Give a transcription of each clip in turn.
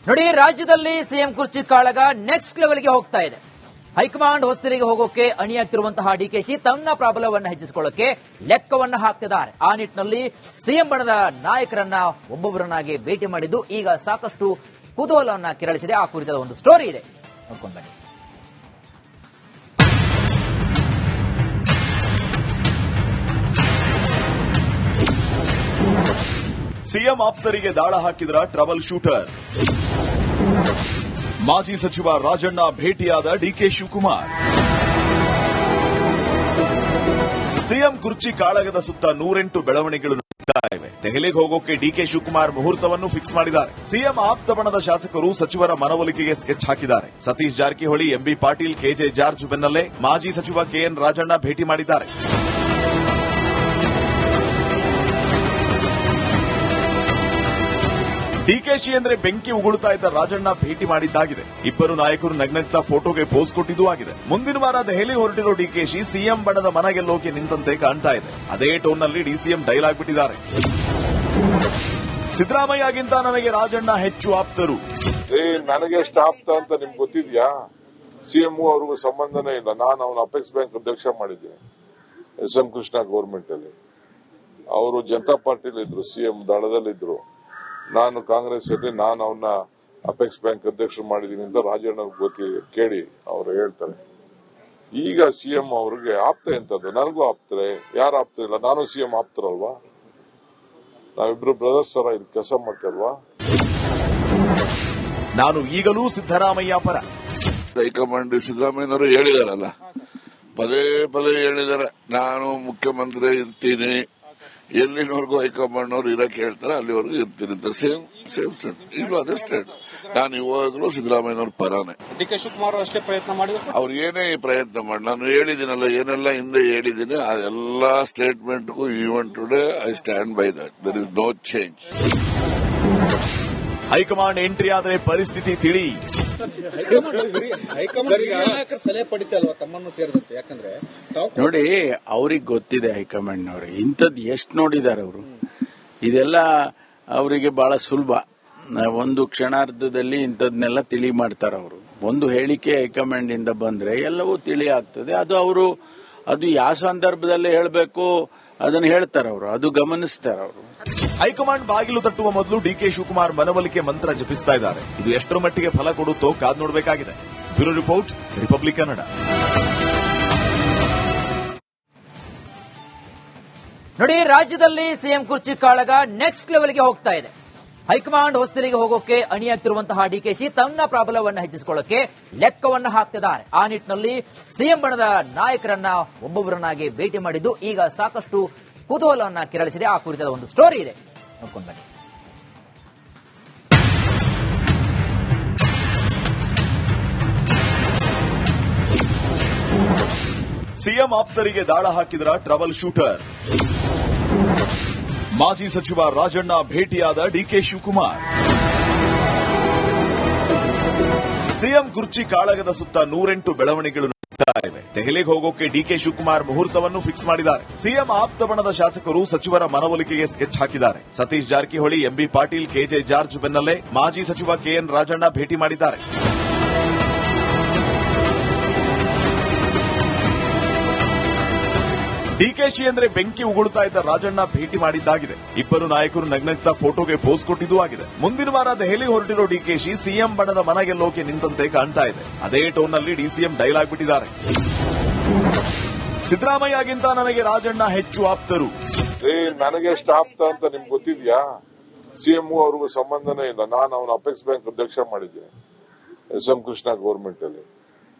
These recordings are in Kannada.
ನೋಡಿ, ರಾಜ್ಯದಲ್ಲಿ ಸಿಎಂ ಕುರ್ಚಿ ಕಾಳಗ ನೆಕ್ಸ್ಟ್ ಲೆವೆಲ್ಗೆ ಹೋಗ್ತಾ ಇದೆ. ಹೈಕಮಾಂಡ್ ಹೊಸ್ತಿಲಿಗೆ ಹೋಗೋಕೆ ಅಣಿಯಾಗ್ತಿರುವಂತಹ ಡಿಕೆಶಿ ತನ್ನ ಪ್ರಾಬಲ್ಯವನ್ನು ಹೆಚ್ಚಿಸಿಕೊಳ್ಳಕ್ಕೆ ಲೆಕ್ಕವನ್ನ ಹಾಕ್ತಿದ್ದಾರೆ. ಆ ನಿಟ್ಟಿನಲ್ಲಿ ಸಿಎಂ ಬಣದ ನಾಯಕರನ್ನ ಒಬ್ಬೊಬ್ಬರನ್ನಾಗಿ ಭೇಟಿ ಮಾಡಿದ್ದು ಈಗ ಸಾಕಷ್ಟು ಕುತೂಹಲವನ್ನ ಕೆರಳಿಸಿದೆ. ಆ ಕುರಿತಾದ ಒಂದು ಸ್ಟೋರಿ ಇದೆ, ನೋಡ್ಕೊಂಡು ಬನ್ನಿ. ಸಿಎಂ ಆಪ್ತರಿಗೆ ದಾಳ ಹಾಕಿದ್ರ ಟ್ರಬಲ್ ಶೂಟರ್. ಮಾಜಿ ಸಚಿವ ರಾಜಣ್ಣ ಭೇಟಿಯಾದ ಡಿಕೆ ಶಿವಕುಮಾರ್. ಸಿಎಂ ಕುರ್ಚಿ ಕಾಳಗದ ಸುತ್ತ 108 ಬೆಳವಣಿಗೆಗಳು ನಡೀತಾ ಇವೆ. ದೆಹಲಿಗೆ ಹೋಗೋಕೆ ಡಿಕೆ ಶಿವಕುಮಾರ್ ಮುಹೂರ್ತವನ್ನು ಫಿಕ್ಸ್ ಮಾಡಿದ್ದಾರೆ. ಸಿಎಂ ಆಪ್ತ ಬಣದ ಶಾಸಕರು ಸಚಿವರ ಮನವೊಲಿಕೆಗೆ ಸ್ಕೆಚ್ ಹಾಕಿದ್ದಾರೆ. ಸತೀಶ್ ಜಾರಕಿಹೊಳಿ, ಎಂಬಿ ಪಾಟೀಲ್, ಕೆಜೆ ಜಾರ್ಜ್ ಬೆನ್ನಲ್ಲೇ ಮಾಜಿ ಸಚಿವ ಕೆಎನ್ ರಾಜಣ್ಣ ಭೇಟಿ ಮಾಡಿದ್ದಾರೆ. ಡಿಕೆಶಿ ಅಂದ್ರೆ ಬೆಂಕಿ ಉಗುಳುತ್ತಾ ಇದ್ದ ರಾಜಣ್ಣ ಭೇಟಿ ಮಾಡಿದ್ದಾಗಿದೆ. ಇಬ್ಬರು ನಾಯಕರು ನಗ್ನಗ್ತಾ ಫೋಟೋಗೆ ಪೋಸ್ ಕೊಟ್ಟಿದ್ದೂ ಆಗಿದೆ. ಮುಂದಿನ ವಾರ ದೆಹಲಿ ಹೊರಟಿರೋ ಡಿಕೆಶಿ ಸಿಎಂ ಬಣದ ಮನ ಗೆಲ್ಲೋಕೆ ನಿಂತಂತೆ ಕಾಣ್ತಾ ಇದೆ. ಅದೇ ಟೋನ್ನಲ್ಲಿ ಡಿಸಿಎಂ ಡೈಲಾಗ್ ಬಿಟ್ಟಿದ್ದಾರೆ. ಸಿದ್ದರಾಮಯ್ಯಗಿಂತ ನನಗೆ ರಾಜಣ್ಣ ಹೆಚ್ಚು ಆಪ್ತರು. ನನಗೆ ಎಷ್ಟು ಆಪ್ತ ಅಂತ ನಿಮ್ಗೆ ಗೊತ್ತಿದ್ಯಾ? ಸಿಎಂ ಅವ್ರಿಗೂ ಸಂಬಂಧನೇ ಇಲ್ಲ. ನಾನು ಅವನ ಅಪೆಕ್ಸ್ ಬ್ಯಾಂಕ್ ಅಧ್ಯಕ್ಷ ಮಾಡಿದ್ದೀನಿ ಎಸ್.ಎಂ. ಕೃಷ್ಣ ಗವರ್ಮೆಂಟ್ ಅಲ್ಲಿ. ಅವರು ಜನತಾ ಪಾರ್ಟಿಲಿ ಇದ್ರು, ಸಿಎಂ ದಳದಲ್ಲಿದ್ರು. ನಾನು ಕಾಂಗ್ರೆಸ್ ಅಲ್ಲಿ ನಾನು ಅವನ್ನ ಅಪೆಕ್ಸ್ ಬ್ಯಾಂಕ್ ಅಧ್ಯಕ್ಷರು ಮಾಡಿದೀನಿ ಅಂತ ರಾಜಣ್ಣ ಗೊತ್ತಿ ಕೇಳಿ ಅವರು ಹೇಳ್ತಾರೆ. ಈಗ ಸಿಎಂ ಅವ್ರಿಗೆ ಆಪ್ತ ಎಂತದ್ದು? ನನಗೂ ಆಪ್ತರೆ, ಯಾರು ಆಪ್ತ ಇಲ್ಲ? ನಾನು ಸಿಎಂ ಆಪ್ತರಲ್ವಾ? ನಾವಿಬ್ರು ಬ್ರದರ್ಸ್ ತರ ಇಲ್ಲಿ ಕೆಲಸ ಮಾಡ್ತಲ್ವಾ? ನಾನು ಈಗಲೂ ಸಿದ್ದರಾಮಯ್ಯ ಪರ. ಹೈಕಮಾಂಡ್ ಸಿದ್ದರಾಮಯ್ಯನವರು ಹೇಳಿದಾರಲ್ಲ, ಪದೇ ಪದೇ ಹೇಳಿದಾರೆ, ನಾನು ಮುಖ್ಯಮಂತ್ರಿ ಇರ್ತೀನಿ, ಎಲ್ಲಿನವರೆಗೂ ಹೈಕಮಾಂಡ್ ಅವರು ಇರಕ್ಕೆ ಹೇಳ್ತಾರೆ ಅಲ್ಲಿವರೆಗೂ ಇರ್ತೀನಿ ಅಂತ. ಸೇಮ್ ಸ್ಟೇಟ್ ಇಲ್ಲೂ ಅದೇ ಸ್ಟೇಟ್. ನಾನು ಇವಾಗಲೂ ಸಿದ್ದರಾಮಯ್ಯನವ್ರ ಪರಾನೆ. ಡಿಕೆ ಶಿವಕುಮಾರ್ ಅಷ್ಟೇ ಪ್ರಯತ್ನ ಮಾಡಿದ್ರು. ಅವ್ರು ಏನೇ ಪ್ರಯತ್ನ ಮಾಡಿ, ನಾನು ಹೇಳಿದ್ದೀನಲ್ಲ ಏನೆಲ್ಲ ಹಿಂದೆ ಹೇಳಿದ್ದೀನಿ, ಆ ಎಲ್ಲಾ ಸ್ಟೇಟ್ಮೆಂಟ್ಗೂ even today I stand by that. There is no change. High command entry ಆದರೆ ಪರಿಸ್ಥಿತಿ ತಿಳಿ. ಸಲಹೆ ಪಡಿತಲ್ವಾ ತಮ್ಮನ್ನು ಸೇರಿದಂತೆ? ಯಾಕಂದ್ರೆ ನೋಡಿ, ಅವ್ರಿಗೆ ಗೊತ್ತಿದೆ ಹೈಕಮಾಂಡ್ನವ್ರಿಗೆ ಇಂಥದ್ದು ಎಷ್ಟು ನೋಡಿದ್ದಾರೆ ಅವರು. ಇದೆಲ್ಲ ಅವರಿಗೆ ಬಹಳ ಸುಲಭ. ಒಂದು ಕ್ಷಣಾರ್ಧದಲ್ಲಿ ಇಂಥದ್ನೆಲ್ಲ ತಿಳಿ ಮಾಡ್ತಾರೆ ಅವರು. ಒಂದು ಹೇಳಿಕೆ ಹೈಕಮಾಂಡ್ ಇಂದ ಬಂದ್ರೆ ಎಲ್ಲವೂ ತಿಳಿ ಆಗ್ತದೆ. ಅದು ಯಾವ ಸಂದರ್ಭದಲ್ಲಿ ಹೇಳಬೇಕು ಅದನ್ನು ಹೇಳ್ತಾರೆ ಅವರು, ಅದು ಗಮನಿಸ್ತಾರೆ ಅವರು. ಹೈಕಮಾಂಡ್ ಬಾಗಿಲು ತಟ್ಟುವ ಮೊದಲು ಡಿಕೆ ಶಿವಕುಮಾರ್ ಮನವೊಲಿಕೆ ಮಂತ್ರ ಜಪಿಸ್ತಾ ಇದ್ದಾರೆ. ಇದು ಎಷ್ಟರ ಮಟ್ಟಿಗೆ ಫಲ ಕೊಡುತ್ತೋ ಕಾದ್ ನೋಡಬೇಕಾಗಿದೆ. Bureau report, republic Kannada. ನೋಡಿ, ರಾಜ್ಯದಲ್ಲಿ ಸಿಎಂ ಕುರ್ಚಿ ಕಾಳಗ ನೆಕ್ಸ್ಟ್ ಲೆವೆಲ್ಗೆ ಹೋಗ್ತಾ ಇದೆ. ಹೈಕಮಾಂಡ್ ಹೊಸ್ತಿಲಿಗೆ ಹೋಗೋಕೆ ಅಣಿಯಾಗ್ತಿರುವಂತಹ ಡಿಕೆಶಿ ತನ್ನ ಪ್ರಾಬಲ್ಯವನ್ನು ಹೆಚ್ಚಿಸಿಕೊಳ್ಳಕ್ಕೆ ಲೆಕ್ಕವನ್ನ ಹಾಕ್ತಿದ್ದಾರೆ. ಆ ನಿಟ್ಟಿನಲ್ಲಿ ಸಿಎಂ ಬಣದ ನಾಯಕರನ್ನ ಒಬ್ಬೊಬ್ಬರನ್ನಾಗಿ ಭೇಟಿ ಮಾಡಿದ್ದು ಈಗ ಸಾಕಷ್ಟು ಕುತೂಹಲವನ್ನ ಕೆರಳಿಸಿದೆ. ಆ ಕುರಿತಾದ ಒಂದು ಸ್ಟೋರಿ ಇದೆ, ನೋಡ್ಕೊಂಡು ಬನ್ನಿ. ಸಿಎಂ ಆಪ್ತರಿಗೆ ದಾಳ ಹಾಕಿದ್ರ ಟ್ರಬಲ್ ಶೂಟರ್. ಮಾಜಿ ಸಚಿವ ರಾಜಣ್ಣ ಭೇಟಿಯಾದ ಡಿಕೆ ಶಿವಕುಮಾರ್. ಸಿಎಂ ಕುರ್ಚಿ ಕಾಳಗದ ಸುತ್ತ 108 ಬೆಳವಣಿಗೆಗಳು ನಡೀತಾ ಇವೆ. ದೆಹಲಿಗೆ ಹೋಗೋಕೆ ಡಿಕೆ ಶಿವಕುಮಾರ್ ಮುಹೂರ್ತವನ್ನು ಫಿಕ್ಸ್ ಮಾಡಿದ್ದಾರೆ. ಸಿಎಂ ಆಪ್ತ ಬಣದ ಶಾಸಕರು ಸಚಿವರ ಮನವೊಲಿಕೆಗೆ ಸ್ಕೆಚ್ ಹಾಕಿದ್ದಾರೆ. ಸತೀಶ್ ಜಾರಕಿಹೊಳಿ, ಎಂಬಿ ಪಾಟೀಲ್, ಕೆಜೆ ಜಾರ್ಜ್ ಬೆನ್ನಲ್ಲೇ ಮಾಜಿ ಸಚಿವ ಕೆಎನ್ ರಾಜಣ್ಣ ಭೇಟಿ ಮಾಡಿದ್ದಾರೆ. ಡಿಕೆಶಿ ಅಂದ್ರೆ ಬೆಂಕಿ ಉಗುಳುತ್ತಾ ಇದ್ದ ರಾಜಣ್ಣ ಭೇಟಿ ಮಾಡಿದ್ದಾಗಿದೆ. ಇಬ್ಬರು ನಾಯಕರು ನಗ್ನಗ್ತಾ ಫೋಟೋಗೆ ಪೋಸ್ ಕೊಟ್ಟಿದ್ದೂ ಆಗಿದೆ. ಮುಂದಿನ ವಾರ ದೆಹಲಿ ಹೊರಟಿರೋ ಡಿಕೆಶಿ ಸಿಎಂ ಬಣದ ಮನ ಗೆಲ್ಲೋಕೆ ನಿಂತಂತೆ ಕಾಣ್ತಾ ಇದೆ. ಅದೇ ಟೋನ್ನಲ್ಲಿ ಡಿಸಿಎಂ ಡೈಲಾಗ್ ಬಿಟ್ಟಿದ್ದಾರೆ. ಸಿದ್ದರಾಮಯ್ಯಗಿಂತ ನನಗೆ ರಾಜಣ್ಣ ಹೆಚ್ಚು ಆಪ್ತರು. ನನಗೆ ಎಷ್ಟು ಆಪ್ತ ಅಂತ ನಿಮ್ಗೆ ಗೊತ್ತಿದ್ಯಾ? ಸಿಎಂ ಅವ್ರಿಗೂ ಸಂಬಂಧನೇ ಇಲ್ಲ. ನಾನು ಅವನ ಅಪೆಕ್ಸ್ ಬ್ಯಾಂಕ್ ಅಧ್ಯಕ್ಷ ಮಾಡಿದ್ದೀನಿ ಎಸ್.ಎಂ. ಕೃಷ್ಣ ಗವರ್ಮೆಂಟ್ ಅಲ್ಲಿ.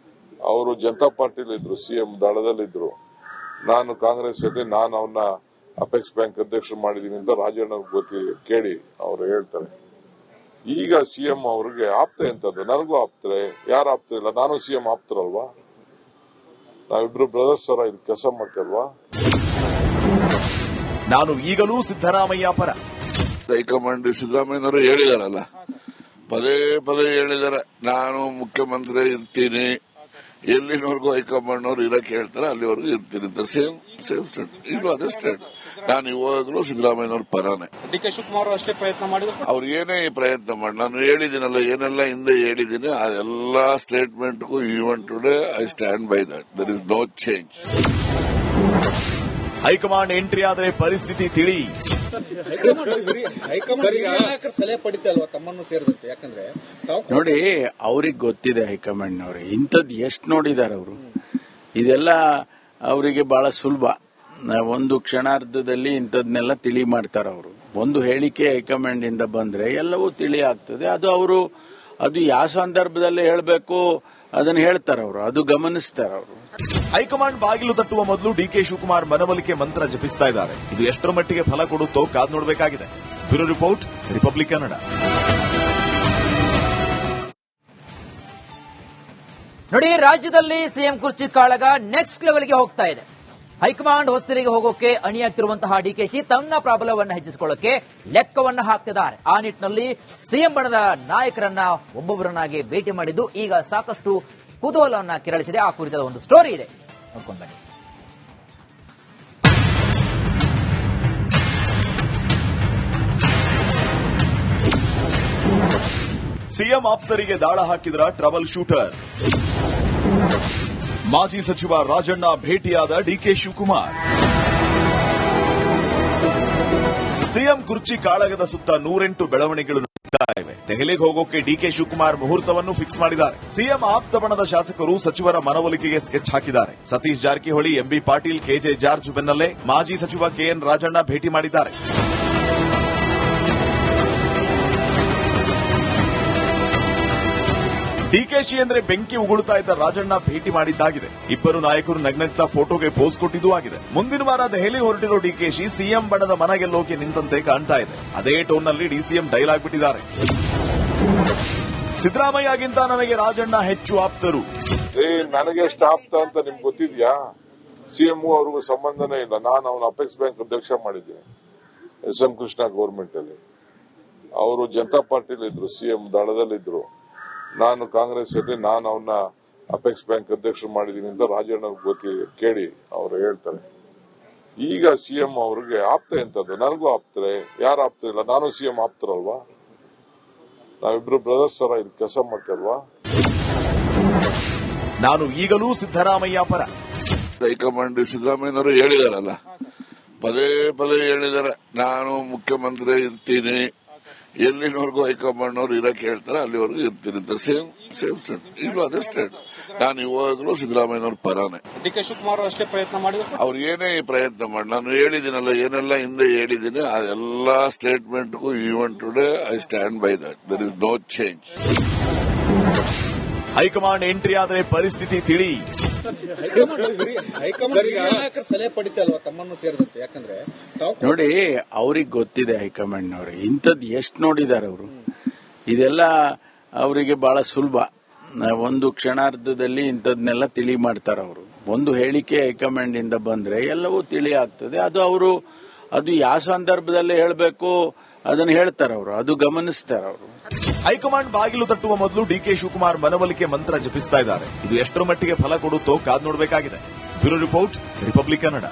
ಅವರು ಜನತಾ ಪಾರ್ಟಿಲಿ ಇದ್ರು, ಸಿಎಂ ದಳದಲ್ಲಿದ್ರು. ನಾನು ಕಾಂಗ್ರೆಸ್ ಅಲ್ಲಿ ನಾನು ಅವನ್ನ ಅಪೆಕ್ಸ್ ಬ್ಯಾಂಕ್ ಅಧ್ಯಕ್ಷರು ಮಾಡಿದೀನಿ ಅಂತ ರಾಜಣ್ಣ ಗೊತ್ತಿ ಕೇಳಿ ಅವರು ಹೇಳ್ತಾರೆ. ಈಗ ಸಿಎಂ ಅವ್ರಿಗೆ ಆಪ್ತ ಎಂತದ್ದು? ನನಗೂ ಆಪ್ತರೆ, ಯಾರು ಆಪ್ತ ಇಲ್ಲ? ನಾನು ಸಿಎಂ ಆಪ್ತರಲ್ವಾ? ನಾವಿಬ್ರು ಬ್ರದರ್ಸ್ ತರ ಇಲ್ಲಿ ಕೆಲಸ ಮಾಡ್ತಲ್ವಾ? ನಾನು ಈಗಲೂ ಸಿದ್ದರಾಮಯ್ಯ ಪರ. ಹೈಕಮಾಂಡ್ ಸಿದ್ದರಾಮಯ್ಯನವರು ಹೇಳಿದಾರಲ್ಲ, ಪದೇ ಪದೇ ಹೇಳಿದಾರೆ, ನಾನು ಮುಖ್ಯಮಂತ್ರಿ ಇರ್ತೀನಿ, ಎಲ್ಲಿನವರೆಗೂ ಹೈಕಮಾಂಡ್ ಅವರು ಇರಕ್ಕೆ ಹೇಳ್ತಾರೆ ಅಲ್ಲಿವರೆಗೂ ಇರ್ತೀನಿ ಅಂತ ಸೇಮ್ ಸ್ಟೇಟ್. ಈಗಲೂ ಅದೇ ಸ್ಟೇಟ್. ನಾನು ಇವಾಗಲೂ ಸಿದ್ದರಾಮಯ್ಯನವ್ರ ಪರಾನೆ. ಡಿ.ಕೆ. ಶಿವಕುಮಾರ್ ಅಷ್ಟೇ ಪ್ರಯತ್ನ ಮಾಡಿದ್ರು. ಅವ್ರು ಏನೇ ಪ್ರಯತ್ನ ಮಾಡಿ, ನಾನು ಹೇಳಿದ್ದೀನಲ್ಲ ಏನೆಲ್ಲ ಹಿಂದೆ ಹೇಳಿದ್ದೀನಿ ಆ ಎಲ್ಲಾ ಸ್ಟೇಟ್ಮೆಂಟ್ಗೂ even today I stand by that. There is no change. High command entry ಆದರೆ ಪರಿಸ್ಥಿತಿ ತಿಳಿ. ಹೈಕಮಾಂಡ್ ಸಲಹೆ ಪಡಿತಾ ಅಲ್ವಾ ತಮ್ಮನ್ನು ಸೇರಿದಂತೆ? ಯಾಕಂದ್ರೆ ನೋಡಿ, ಅವ್ರಿಗೆ ಗೊತ್ತಿದೆ ಹೈಕಮಾಂಡ್ನವ್ರೆ ಇಂಥದ್ದು ಎಷ್ಟು ನೋಡಿದ್ದಾರೆ ಅವರು. ಇದೆಲ್ಲ ಅವರಿಗೆ ಬಹಳ ಸುಲಭ. ಒಂದು ಕ್ಷಣಾರ್ಧದಲ್ಲಿ ಇಂಥದ್ನೆಲ್ಲ ತಿಳಿ ಮಾಡ್ತಾರೆ ಅವರು. ಒಂದು ಹೇಳಿಕೆ ಹೈಕಮಾಂಡ್ ಇಂದ ಬಂದ್ರೆ ಎಲ್ಲವೂ ತಿಳಿ ಆಗ್ತದೆ. ಅದು ಯಾವ ಸಂದರ್ಭದಲ್ಲಿ ಹೇಳಬೇಕು ಅದನ್ನು ಹೇಳ್ತಾರೆ ಅವರು, ಅದು ಗಮನಿಸ್ತಾರೆ ಅವರು. ಹೈಕಮಾಂಡ್ ಬಾಗಿಲು ತಟ್ಟುವ ಮೊದಲು ಡಿಕೆ ಶಿವಕುಮಾರ್ ಮನವೊಲಿಕೆ ಮಂತ್ರ ಜಪಿಸ್ತಾ ಇದ್ದಾರೆ. ಇದು ಎಷ್ಟರ ಮಟ್ಟಿಗೆ ಫಲ ಕೊಡುತ್ತೋ ಕಾದ್ ನೋಡಬೇಕಾಗಿದೆ. Bureau report, republic Kannada. ನೋಡಿ, ರಾಜ್ಯದಲ್ಲಿ ಸಿಎಂ ಕುರ್ಚಿ ಕಾಳಗ ನೆಕ್ಸ್ಟ್ ಲೆವೆಲ್ಗೆ ಹೋಗ್ತಾ ಇದೆ. ಹೈಕಮಾಂಡ್ ಹೊಸ್ತಿಲಿಗೆ ಹೋಗೋಕೆ ಅಣಿಯಾಗ್ತಿರುವಂತಹ ಡಿಕೆಶಿ ತನ್ನ ಪ್ರಾಬಲ್ಯವನ್ನು ಹೆಚ್ಚಿಸಿಕೊಳ್ಳಕ್ಕೆ ಲೆಕ್ಕವನ್ನ ಹಾಕ್ತಿದ್ದಾರೆ. ಆ ನಿಟ್ಟಿನಲ್ಲಿ ಸಿಎಂ ಬಣದ ನಾಯಕರನ್ನ ಒಬ್ಬೊಬ್ಬರನ್ನಾಗಿ ಭೇಟಿ ಮಾಡಿದ್ದು ಈಗ ಸಾಕಷ್ಟು ಕುತೂಹಲವನ್ನ ಕೆರಳಿಸಿದೆ. ಆ ಕುರಿತಾದ ಒಂದು ಸ್ಟೋರಿ ಇದೆ, ನೋಡ್ಕೊಂಡು ಬನ್ನಿ. ಸಿಎಂ ಆಪ್ತರಿಗೆ ದಾಳ ಹಾಕಿದ್ರ ಟ್ರಬಲ್ ಶೂಟರ್. ಮಾಜಿ ಸಚಿವ ರಾಜಣ್ಣ ಭೇಟಿಯಾದ ಡಿಕೆ ಶಿವಕುಮಾರ್. ಸಿಎಂ ಕುರ್ಚಿ ಕಾಳಗದ ಸುತ್ತ 108 ಬೆಳವಣಿಗೆಗಳು ನಡೀತಾ ಇವೆ. ದೆಹಲಿಗೆ ಹೋಗೋಕೆ ಡಿಕೆ ಶಿವಕುಮಾರ್ ಮುಹೂರ್ತವನ್ನು ಫಿಕ್ಸ್ ಮಾಡಿದ್ದಾರೆ. ಸಿಎಂ ಆಪ್ತ ಬಣದ ಶಾಸಕರು ಸಚಿವರ ಮನವೊಲಿಕೆಗೆ ಸ್ಕೆಚ್ ಹಾಕಿದ್ದಾರೆ. ಸತೀಶ್ ಜಾರಕಿಹೊಳಿ, ಎಂಬಿ ಪಾಟೀಲ್, ಕೆಜೆ ಜಾರ್ಜ್ ಬೆನ್ನಲ್ಲೇ ಮಾಜಿ ಸಚಿವ ಕೆಎನ್ ರಾಜಣ್ಣ ಭೇಟಿ ಮಾಡಿದ್ದಾರೆ. ಡಿಕೆಶಿ ಅಂದ್ರೆ ಬೆಂಕಿ ಉಗುಳುತ್ತಾ ಇದ್ದ ರಾಜಣ್ಣ ಭೇಟಿ ಮಾಡಿದ್ದಾಗಿದೆ. ಇಬ್ಬರು ನಾಯಕರು ನಗ್ನಗ್ತಾ ಫೋಟೋಗೆ ಪೋಸ್ ಕೊಟ್ಟಿದ್ದೂ ಆಗಿದೆ. ಮುಂದಿನ ವಾರ ದೆಹಲಿ ಹೊರಟಿರೋ ಡಿಕೆಶಿ ಸಿಎಂ ಬಣದ ಮನ ಗೆಲ್ಲೋಕೆ ನಿಂತಂತೆ ಕಾಣ್ತಾ ಇದೆ. ಅದೇ ಟೋನ್ನಲ್ಲಿ ಡಿಸಿಎಂ ಡೈಲಾಗ್ ಬಿಟ್ಟಿದ್ದಾರೆ. ಸಿದ್ದರಾಮಯ್ಯಗಿಂತ ನನಗೆ ರಾಜಣ್ಣ ಹೆಚ್ಚು ಆಪ್ತರು. ನನಗೆ ಎಷ್ಟು ಆಪ್ತ ಅಂತ ನಿಮ್ಗೆ ಗೊತ್ತಿದ್ಯಾ? ಸಿಎಂ ಅವ್ರಿಗೂ ಸಂಬಂಧನೇ ಇಲ್ಲ. ನಾನು ಅವನ ಅಪೆಕ್ಸ್ ಬ್ಯಾಂಕ್ ಅಧ್ಯಕ್ಷ ಮಾಡಿದ್ದೀನಿ ಎಸ್ ಎಂ ಕೃಷ್ಣ ಗೌರ್ಮೆಂಟ್ ಅಲ್ಲಿ. ಅವರು ಜನತಾ ಪಾರ್ಟಿಲಿ ಇದ್ರು, ಸಿಎಂ ದಳದಲ್ಲಿದ್ರು. ನಾನು ಕಾಂಗ್ರೆಸ್ ಅಲ್ಲಿ ನಾನು ಅವನ್ನ ಅಪೆಕ್ಸ್ ಬ್ಯಾಂಕ್ ಅಧ್ಯಕ್ಷರು ಮಾಡಿದೀನಿ ಅಂತ ರಾಜಣ್ಣ ಗೊತ್ತಿದೆ, ಕೇಳಿ ಅವರು ಹೇಳ್ತಾರೆ. ಈಗ ಸಿಎಂ ಅವ್ರಿಗೆ ಆಪ್ತ ಎಂತದ್ದು? ನನಗೂ ಆಪ್ತರೆ, ಯಾರು ಆಪ್ತ ಇಲ್ಲ? ನಾನು ಸಿಎಂ ಆಪ್ತರಲ್ವಾ? ನಾವಿಬ್ರು ಬ್ರದರ್ಸ್ ತರ ಇಲ್ಲಿ ಕೆಲಸ ಮಾಡ್ತಲ್ವಾ? ನಾನು ಈಗಲೂ ಸಿದ್ದರಾಮಯ್ಯ ಪರ. ಹೈಕಮಾಂಡ್ ಸಿದ್ದರಾಮಯ್ಯನವರು ಹೇಳಿದಾರಲ್ಲ, ಪದೇ ಪದೇ ಹೇಳಿದ್ದಾರೆ ನಾನು ಮುಖ್ಯಮಂತ್ರಿ ಇರ್ತೀನಿ, ಎಲ್ಲಿನವರೆಗೂ ಹೈಕಮಾಂಡ್ ಅವರು ಇರಕ್ಕೆ ಹೇಳ್ತಾರೆ ಅಲ್ಲಿವರೆಗೂ ಇರ್ತೀನಿ ಅಂತ ಸೇಮ್ ಸ್ಟೇಟ್. ಈಗಲೂ ಅದೇ ಸ್ಟೇಟ್. ನಾನು ಇವಾಗಲೂ ಸಿದ್ದರಾಮಯ್ಯನವ್ರ ಪರಾನೆ. ಡಿ.ಕೆ. ಶಿವಕುಮಾರ್ ಅಷ್ಟೇ ಪ್ರಯತ್ನ ಮಾಡಿದ್ರು. ಅವ್ರು ಏನೇ ಪ್ರಯತ್ನ ಮಾಡಿ, ನಾನು ಹೇಳಿದ್ದೀನಲ್ಲ ಏನೆಲ್ಲ ಹಿಂದೆ ಹೇಳಿದ್ದೀನಿ ಆ ಎಲ್ಲಾ ಸ್ಟೇಟ್ಮೆಂಟ್ಗೂ even today I stand by that. There is no change. High command entry ಆದರೆ ಪರಿಸ್ಥಿತಿ ತಿಳಿ. ಹೈಕಮಾಂಡ್ ಸಲಹೆ ಪಡಿತಾ ಅಲ್ವಾ ತಮ್ಮನ್ನು ಸೇರಿದಂತೆ? ಯಾಕಂದ್ರೆ ನೋಡಿ, ಅವ್ರಿಗೆ ಗೊತ್ತಿದೆ ಹೈಕಮಾಂಡ್ನವ್ರೆ ಇಂಥದ್ದು ಎಷ್ಟು ನೋಡಿದ್ದಾರೆ ಅವರು. ಇದೆಲ್ಲ ಅವರಿಗೆ ಬಹಳ ಸುಲಭ. ಒಂದು ಕ್ಷಣಾರ್ಧದಲ್ಲಿ ಇಂಥದ್ನೆಲ್ಲ ತಿಳಿ ಮಾಡ್ತಾರೆ ಅವರು. ಒಂದು ಹೇಳಿಕೆ ಹೈಕಮಾಂಡ್ ಇಂದ ಬಂದ್ರೆ ಎಲ್ಲವೂ ತಿಳಿ ಆಗ್ತದೆ. ಅದು ಯಾವ ಸಂದರ್ಭದಲ್ಲಿ ಹೇಳಬೇಕು ಅದನ್ನು ಹೇಳ್ತಾರೆ ಅವರು, ಅದು ಗಮನಿಸ್ತಾರೆ ಅವರು. ಹೈಕಮಾಂಡ್ ಬಾಗಿಲು ತಟ್ಟುವ ಮೊದಲು ಡಿಕೆ ಶಿವಕುಮಾರ್ ಮನವೊಲಿಕೆ ಮಂತ್ರ ಜಪಿಸ್ತಾ ಇದ್ದಾರೆ. ಇದು ಎಷ್ಟರ ಮಟ್ಟಿಗೆ ಫಲ ಕೊಡುತ್ತೋ ಕಾದ್ ನೋಡಬೇಕಾಗಿದೆ. Bureau report, republic Kannada.